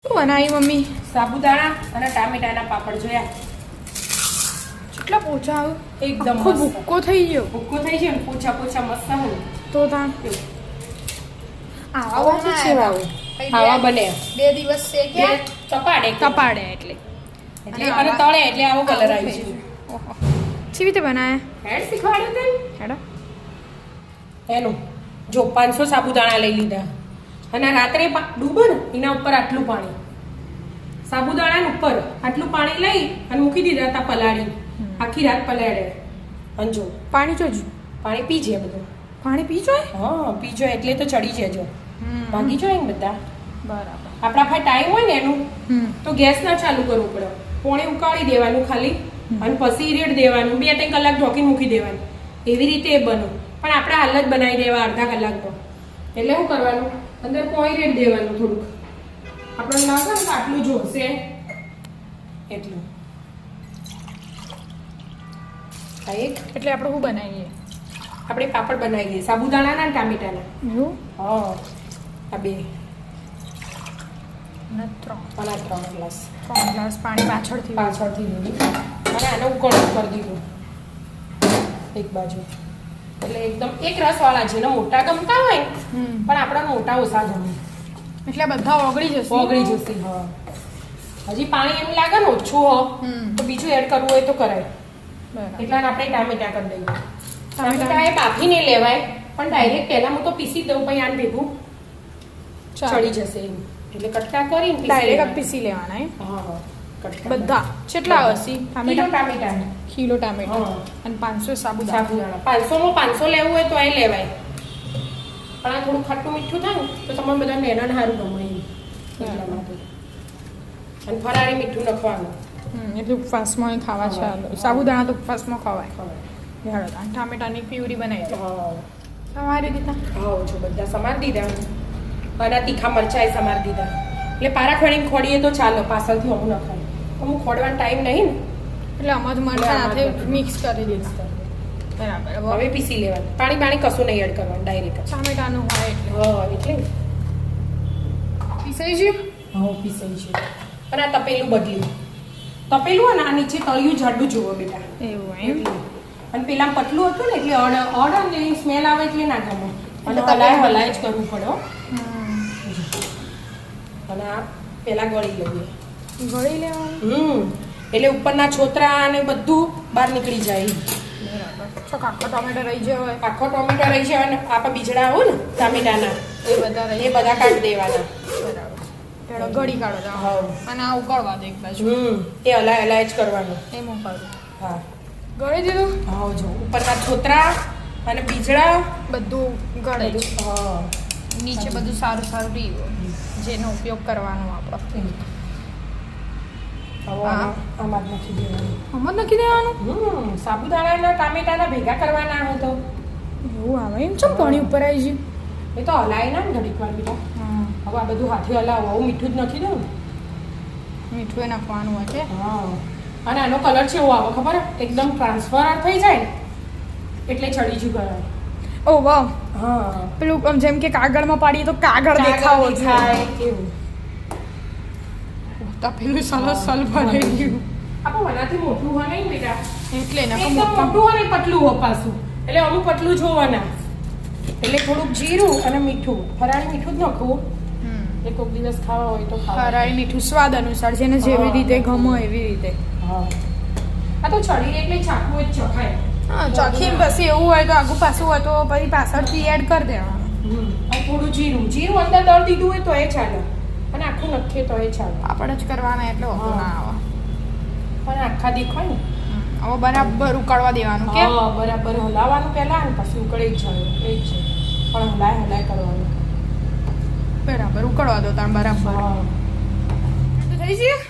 શું બનાવી મમ્મી? સાબુદાણા અને ટામેટાના પાપડ જોયા. કેટલા પોચા આવ્યું? એકદમ આખો મસ્ત. ભૂક્કો થઈ ગયો. ભૂક્કો થઈ ગયો ને પોચા પોચા મસ્ત હોય. તો તાણ આવા આવા છે આવા બને 2 દિવસ શેક્યા તપાડે તપાડે એટલે અને તળે એટલે આવો કલર આવી છે. ઓહો કેવી રીતે બનાયા? હેડ શીખવાડ્યું તે હેડો એનું જો 500 સાબુદાણા લઈ લીધા અને રાત્રે ડૂબો ને એના ઉપર આટલું પાણી સાબુદાણા ઉપર આટલું પાણી લઈ અને મૂકી દીધા હતા પલાળી આખી રાત પલાળે. અને જો પાણી જોજો. પાણી પી જાય બધું. પાણી પીજો? હા પીજો એટલે તો ચડી જજો. ભાગી જાય ને બધા. બરાબર. આપણા પાસે ટાઈમ હોય ને એનું તો ગેસ ના ચાલુ કરવું પડે. પોણી ઉકાળી દેવાનું ખાલી અને પછી રેડ દેવાનું 2-3 કલાક ઢોકીને મૂકી દેવાનું. એવી રીતે એ બનો પણ આપણે હાલ જ બનાવી દેવા અડધા કલાકમાં. એટલે શું કરવાનું અંદર પોણી રેડ દેવાનું થોડુંક આપણને લાગે ને આટલું જોશે એટલું. આ એક એટલે આપણે શું બનાવીએ? આપણે પાપડ બનાવી દઈએ સાબુદાણાના અને ટામેટાના. એવું? હા આ 2 અને 3 ગ્લાસ પાણી પાછળથી પાછળથી લીધું અને આને ઉકળો કરી દીધું એક બાજુ. એટલે એકદમ એક રસવાળા છે ને મોટા ગમતા હોય પણ આપણા મોટા ઓછા ગમે એટલે બધા ઓગળી જશે. ઓગળી જશે. હા હજી પાણી એમ લાગે ને ઓછું હો તો બીજું એડ કરવું હોય તો કરાય. બરાબર. એટલે આપણે ટામેટા કરી દઈએ. ટામેટા એ બાફીને લેવાય પણ ડાયરેક્ટ પહેલા હું તો પીસી દઉં પછી આને ભેગું ચડી જશે એમ. એટલે કટકા કરીને ડાયરેક્ટ પીસી લેવાના એમ? હા હા કટકા બધા કેટલા હશે? ટામેટા કિલો ટામેટા હા. અને 500 સાબુદાણા. 500 માં 500 લેવું હોય તો એ લેવાય પણ આ થોડું ખાટું મીઠું થાય ને તો તમારે બધા નેના સારું ગમે એમ. એટલા માટે અને ફરાળી મીઠું નાખવાનું. એટલે ઉપવાસમાં ખાવા ચાલે. સાબુદાણા તો ઉપવાસમાં ખવાય. હેડો અને ટામેટાની પ્યુરી બનાવી દો હા તમારી રીતના. હા જો બધા સમાર દીધા અને તીખા મરચાં સમાર દીધા. એટલે પારા ખોડીએ તો ચાલો પાછળથી અમુક નખાય. અમુક ખોડવાનો ટાઈમ નહીં ને એટલે અમદ મરચાં સાથે મિક્સ કરી દીધા. બરાબર. હવે પીસી લેવાનું. પાણી કશું નહીં એડ કરવાનું ડાયરેક્ટ. ટામેટાનું હોય એટલે હા એટલે પીસાઈ ગયું. હા પીસાઈ છે. અને આ તપેલું બદલ્યું. તપેલું અને આ નીચે તળિયું જાડું જુઓ બેટા. એવું એમ. અને પેલા પતલું હતું ને એટલે અડ ને સ્મેલ આવે એટલે ના ગમે. અને હલાય જ કરવું પડે હો. અને આ પેલા ગળી લઈએ. ગળી લેવાનું. એટલે ઉપરના છોતરા અને બધું બહાર નીકળી જાય. બરાબર. આખો ટોમેટો રહી ગયો હોય. આખો ટોમેટો રહી જાય અને આપણા બીજડા હોય ને ટામેટાના એ બધા એ બધા કાઢી દેવાના. બરાબર. પેલો ગળી કાઢો તો. હા. અને આ ઉકળવા દો એક બાજુ. એ હલાય જ કરવાનું. એમ ઉકળવું. હા ગળી દીધું. હા જો ઉપરના છોતરા અને બીજડા બધું ગળે છે. હા નીચે બધું સારું સારું રહ્યું જેનો ઉપયોગ કરવાનો આપણો. આમાં જ નાખી દેવાનું. આમાં જ નાખી દેવાનું. સાબુદાણાના ટામેટાના ભેગા કરવાના હોય તો એવું આવે એમ. ચમ પાણી ઉપર આવી ગયું. એ તો હલાય ના ને ઘડીક વાર બેટા. હવે આ બધું હાથે હલાવો. આવું મીઠું જ નથી દઉં. મીઠું એ નાખવાનું હોય છે. હા અને આનો કલર છે એવો આવે ખબર એકદમ ટ્રાન્સફર થઈ જાય ને એટલે ચડી જુ કરાય. ઓ વાહ. હા પેલું આમ જેમ કે કાગળમાં પાડીએ તો કાગળ દેખાવો થાય એવું. તપેલું સલ ભરાઈ ગયું. આપણું મનાથી મોટું હોય નહીં બેટા. એટલે એકદમ મોટું હોય ને પતલું હોય પાછું. એટલે અમુક પતલું જોવાના. એટલે થોડુંક જીરું અને મીઠું ફરાળી મીઠું જ નાખવું. એ કોઈક દિવસ ખાવા હોય તો ફરાળી મીઠું સ્વાદ અનુસાર જેને જેવી રીતે ગમો એવી રીતે. હા આ તો ચડી એટલે ચાકુ જ ચખાય. હા ચાખીને પછી એવું હોય તો આગું પાછું હોય તો પછી પાછળથી એડ કરી દેવાનું. અને થોડું જીરું અંદર દળ દીધું હોય તો એ ચાલે અને આખું નખીએ તો એ ચાલે. આપણે જ કરવાના એટલે વાંધો ના આવે. પણ આખા દેખાય ને હવે બરાબર ઉકાળવા દેવાનું કે બરાબર હલાવવાનું પહેલા અને પછી ઉકળી જ જાય એ જ છે પણ હલાય કરવાનું. બરાબર ઉકળવા દો તાણ બરાબર. થઈ ગયું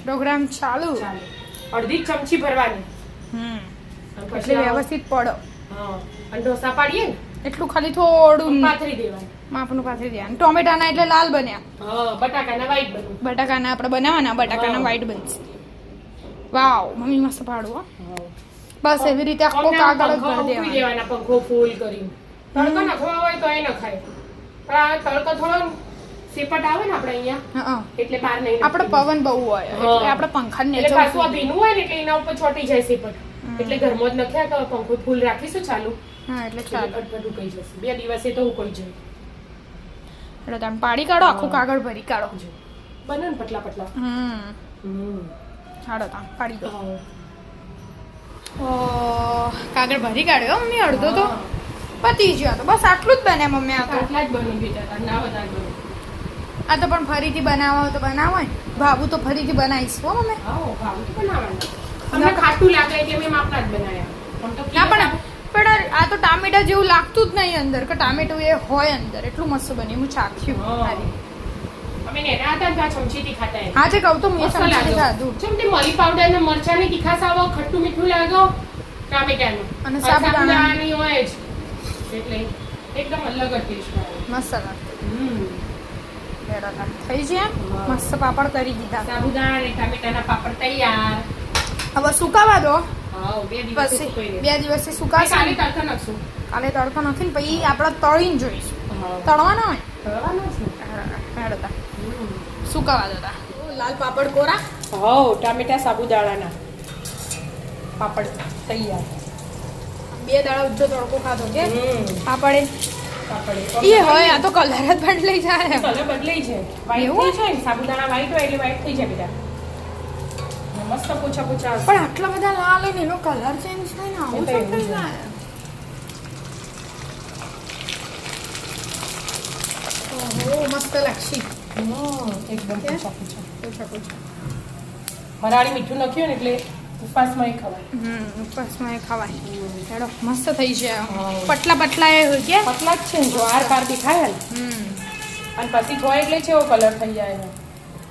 પ્રોગ્રામ ચાલુ. અડધી ચમચી ભરવાની. એટલે વ્યવસ્થિત પડો. અને ઢોસા પાડીએ ને એટલું ખાલી થોડું પાથરી દેવાનું. માપનું પાથરી દેવાનું. ટોમેટાના એટલે લાલ બન્યા. બટાકાના વ્હાઈટ બનવું. બટાકાના આપણે બનાવવાના બટાકાના વ્હાઈટ બનશે. વાવ મમ્મી મસ્ત પાડું. બસ એવી રીતે આખો કાગળ જ ભરી દેવાના પંખો ફૂલ કરીને. તડકો નખવા હોય તો એ નખાય પણ આ તડકો થોડો સેપટ આવે ને આપણે અહીંયા હા એટલે બહાર નહીં આપણે પવન બહુ હોય એટલે આપણે પંખા ને એટલે પાછું આ ભીનું હોય ને એટલે એના ઉપર ચોટી જાય સેપટ એટલે ઘરમાં જ નખ્યા કે પંખો ફૂલ રાખીશું ચાલુ હા એટલે ચાલો કટકટ ઉકાઈ જશે 2 દિવસે તો ઉકાઈ જાય એટલે તમે પાડી કાઢો આખું કાગળ ભરી કાઢો બને ને પતલા પતલા હાડો તા પાડી દો કાગળ ભરી કાઢ્યો મમ્મી અડધો તો પતી ગયો તો બસ આટલું જ બને મમ્મી આ તો આટલા જ બની ગયા ના વધારે બને આ તો પણ ફરીથી બનાવો તો બનાવો ને ભાવું તો ફરીથી બનાવીશ હો મમ્મી હા ભાવ તો બનાવવાનું તમને ખાટું લાગે એટલે મેં માપના જ બનાવ્યા ના પણ આ તો ટામેટા જેવું લાગતું જ નહીં અંદર કે ટામેટું એ હોય અંદર એટલું મસ્ત બને હું ચાખ્યું અમે નેના હતા ને ત્યાં ચમચીથી ખાતા હા જે કહું તો મેં ચમચીથી ખાધું જેમ તે મરી પાવડર ને મરચાની તીખાસ આવો ખટ્ટું મીઠું લાગો ટામેટાનું અને સાબુદાણાની હોય જ એટલે એકદમ અલગ જ ટેસ્ટ આવે મસ્ત લાગે થઈ ગયા મસ્ત પાપડ કરી દીધા સાબુદાણા અને ટામેટાના પાપડ તૈયાર હવે સુકાવા દો હા 2 દિવસ પછી 2 દિવસથી સુકાશે કાલે તડકા નાખશું કાલે તડકો નથી ને પછી આપણે તળીને જોઈશું તળવાના હોય તળવાના છે હેડતા સુકાવા દેતા લાલ પાપડ કોરા હા ટામેટા સાબુદાણાના પાપડ તૈયાર 2 દાડા ઉચ્ચો તડકો ખાધો કે પાપડે પાપડ એ હોય આ તો કલર જ બદલાઈ જાય કલર બદલાઈ છે વ્હાઈટ થઈ જાય ને સાબુદાણા વ્હાઈટ હોય એટલે વ્હાઈટ થઈ જાય બેટા મસ્ત પોછા પોછા પણ આટલા બધા લાલ હોય ને એનો કલર ચેન્જ થાય ને આવું કેમ થઈ જાય ઓહો મસ્ત લાગશે એકદમ પોછા પોછા મરાળી મીઠું નાખ્યું ને એટલે ઉપવાસમાં એ ખવાય ઉપવાસમાં એ ખવાય હેડો મસ્ત થઈ જાય પટલા પટલા એ હોય કે પતલા જ છે ને જો આર પાર દેખાય ને અને પછી ધોય એટલે છે એવો કલર થઈ જાય ને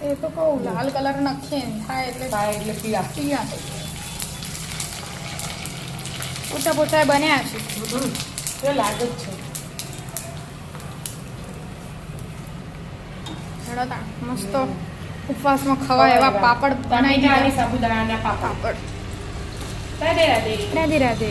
એ તો કહું લાલ કલર નાખીએ ને થાય એટલે પીળા પીળા થઈ પોચા પોચા બન્યા છે એ લાગે જ છે હેડો તા મસ્ત ઉપવાસમાં ખવાય એવા પાપડ બનાવી દીધા સાબુદાણાના પાપડ રાધે રાધે રાધે રાધે